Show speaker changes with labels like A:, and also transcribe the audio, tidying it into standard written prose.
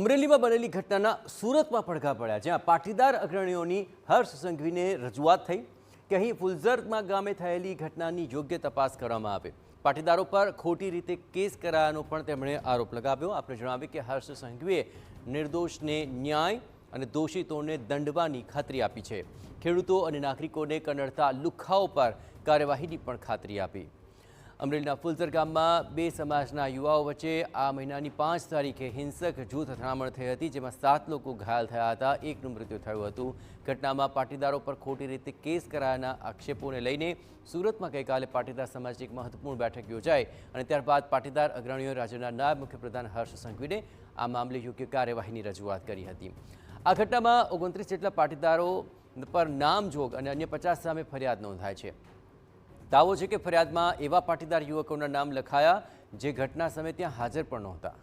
A: અમરેલીમાં બનેલી ઘટનાના સુરતમાં પડઘા પડ્યા, જ્યાં પાટીદાર અગ્રણીઓની હર્ષ સંઘવીને રજૂઆત થઈ કે અહીં ફુલઝરમાં ગામે થયેલી ઘટનાની યોગ્ય તપાસ કરવામાં આવે. પાટીદારો પર ખોટી રીતે કેસ કરાયાનો પણ તેમણે આરોપ લગાવ્યો. આપણે જણાવ્યું કે હર્ષ સંઘવીએ નિર્દોષને ન્યાય અને દોષિતોને દંડવાની ખાતરી આપી છે. ખેડૂતો અને નાગરિકોને કનડતા લુખ્ખાઓ પર કાર્યવાહીની પણ ખાતરી આપી. અમરેલીના ફુલઝર ગામમાં બે સમાજના યુવાઓ વચ્ચે આ મહિનાની 5 તારીખે હિંસક જૂથ અથડામણ થઈ હતી, જેમાં 7 લોકો ઘાયલ થયા હતા, એકનું મૃત્યુ થયું હતું. ઘટનામાં પાટીદારો પર ખોટી રીતે કેસ કરાયાના આક્ષેપોને લઈને સુરતમાં ગઈકાલે પાટીદાર સમાજની એક મહત્વપૂર્ણ બેઠક યોજાઈ અને ત્યારબાદ પાટીદાર અગ્રણીઓએ રાજ્યના નાયબ મુખ્યપ્રધાન હર્ષ સંઘવીને આ મામલે યોગ્ય કાર્યવાહીની રજૂઆત કરી હતી. આ ઘટનામાં 29 જેટલા પાટીદારો પર નામજોગ અને અન્ય 50 સામે ફરિયાદ નોંધાઈ છે. દાવો છે કે ફરિયાદમાં એવા પાટીદાર યુવકોના નામ લખાયા જે ઘટના સમયે ત્યાં હાજર પણ નહોતા.